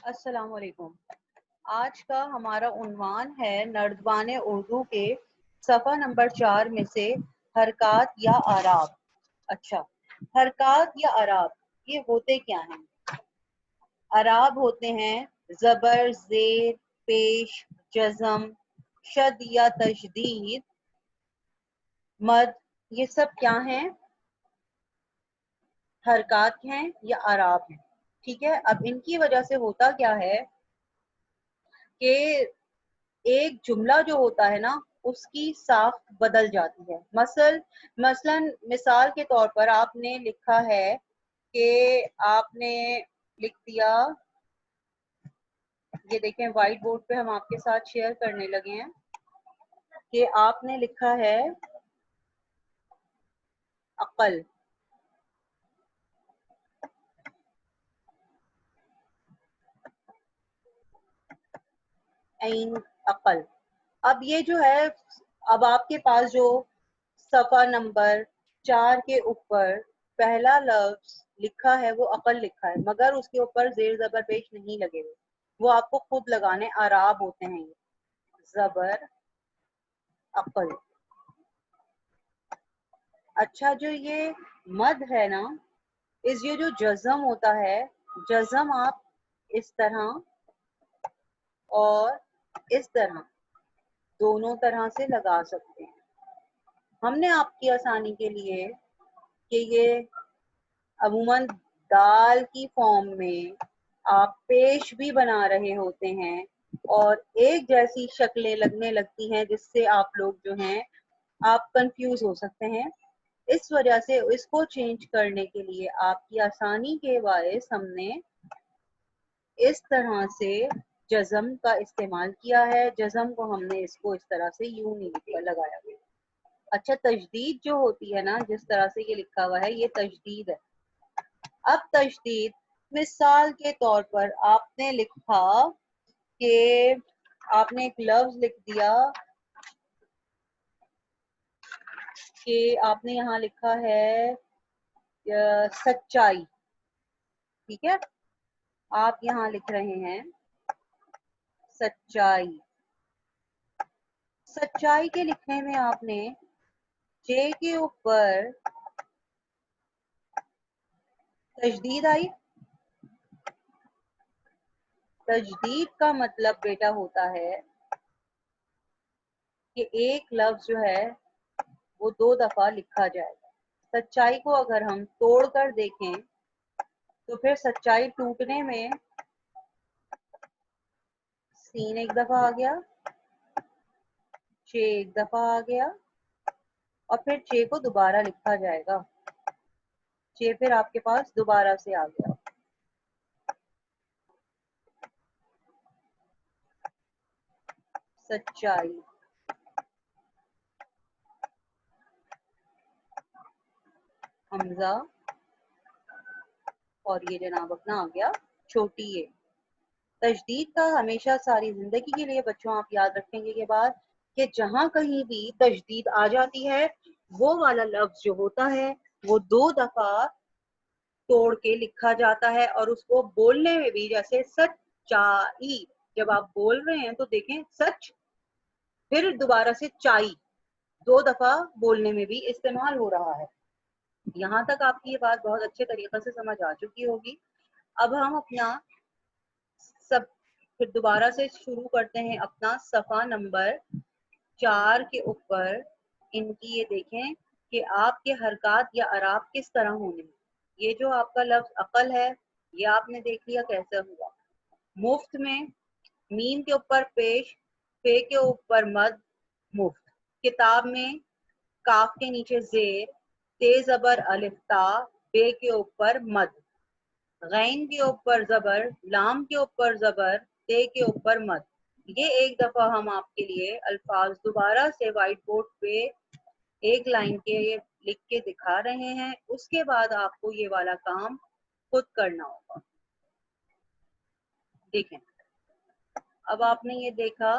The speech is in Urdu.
السلام علیکم۔ آج کا ہمارا عنوان ہے نردبان اردو کے صفحہ نمبر 4 میں سے حرکات یا اعراب۔ اچھا، حرکات یا اعراب یہ ہوتے کیا ہیں؟ اعراب ہوتے ہیں زبر، زیر، پیش، جزم، شد یا تشدید، مد۔ یہ سب کیا ہیں؟ حرکات ہیں یا اعراب ہیں۔ ٹھیک ہے، اب ان کی وجہ سے ہوتا کیا ہے کہ ایک جملہ جو ہوتا ہے نا اس کی ساخت بدل جاتی ہے۔ مثال کے طور پر آپ نے لکھا ہے کہ آپ نے لکھ دیا، یہ دیکھیں وائٹ بورڈ پہ ہم آپ کے ساتھ شیئر کرنے لگے ہیں کہ آپ نے لکھا ہے عقل۔ عین عقل۔ اب یہ جو ہے، اب آپ کے پاس جو صفحہ نمبر 4 کے اوپر پہلا لفظ لکھا ہے وہ عقل لکھا ہے، مگر اس کے اوپر زیر زبر پیش نہیں لگے ہوئے، وہ آپ کو خود لگانے، اعراب ہوتے ہیں زبر عقل۔ اچھا، جو یہ مد ہے نا، یہ جو جزم ہوتا ہے، جزم آپ اس طرح اور اس طرح دونوں طرح سے لگا سکتے ہیں۔ ہم نے آپ کی آسانی کے لیے کہ یہ عموماً دال کی فارم میں آپ پیش بھی بنا رہے ہوتے ہیں اور ایک جیسی شکلیں لگنے لگتی ہیں جس سے آپ لوگ جو ہیں آپ کنفیوز ہو سکتے ہیں۔ اس وجہ سے اس کو چینج کرنے کے لیے آپ کی آسانی کے باعث ہم نے اس طرح سے جزم کا استعمال کیا ہے۔ جزم کو ہم نے اس طرح سے یوں نہیں لگایا گیا۔ اچھا، تجدید جو ہوتی ہے نا، جس طرح سے یہ لکھا ہوا ہے یہ تجدید ہے۔ اب تجدید، مثال کے طور پر آپ نے لکھا کہ آپ نے ایک لفظ لکھ دیا کہ آپ نے یہاں لکھا ہے سچائی۔ ٹھیک ہے، آپ یہاں لکھ رہے ہیں سچائی۔ سچائی کے لکھنے میں آپ نے جے کے اوپر تجدید آئی۔ تجدید کا مطلب بیٹا ہوتا ہے کہ ایک لفظ جو ہے وہ 2 دفعہ لکھا جائے گا۔ سچائی کو اگر ہم توڑ کر دیکھیں تو پھر سچائی ٹوٹنے میں سین ایک دفعہ آ گیا، چھ ایک دفعہ آ گیا، اور پھر چھ کو دوبارہ لکھا جائے گا۔ چھ پھر آپ کے پاس دوبارہ سے آ گیا۔ سچائی، حمزہ، اور یہ جناب اپنا آ گیا چھوٹی ہے۔ تجدید کا ہمیشہ ساری زندگی کے لیے بچوں آپ یاد رکھیں گے یہ بات کہ جہاں کہیں بھی تجدید آ جاتی ہے وہ والا لفظ جو ہوتا ہے وہ 2 دفعہ توڑ کے لکھا جاتا ہے، اور اس کو بولنے میں بھی جیسے سچائی، جب آپ بول رہے ہیں تو دیکھیں سچ، پھر دوبارہ سے چائی، 2 دفعہ بولنے میں بھی استعمال ہو رہا ہے۔ یہاں تک آپ کی یہ بات بہت اچھے طریقے سے سمجھ آ چکی ہوگی۔ اب ہم اپنا پھر دوبارہ سے شروع کرتے ہیں اپنا صفحہ نمبر 4 کے اوپر۔ ان کی یہ دیکھیں کہ آپ کے حرکات یا اعراب کس طرح ہونے ہیں۔ یہ جو آپ کا لفظ عقل ہے یہ آپ نے دیکھ لیا کیسا ہوا۔ مفت میں میم کے اوپر پیش، پے کے اوپر مد، مفت۔ کتاب میں کاف کے نیچے زیر، تے زبر الف تا، بے کے اوپر مد، غین کے اوپر زبر، لام کے اوپر زبر، تے کے اوپر مد۔ یہ ایک دفعہ ہم آپ کے لیے الفاظ دوبارہ سے وائٹ بورڈ پہ ایک لائن کے لکھ کے دکھا رہے ہیں، اس کے بعد آپ کو یہ والا کام خود کرنا ہوگا۔ دیکھیں، اب آپ نے یہ دیکھا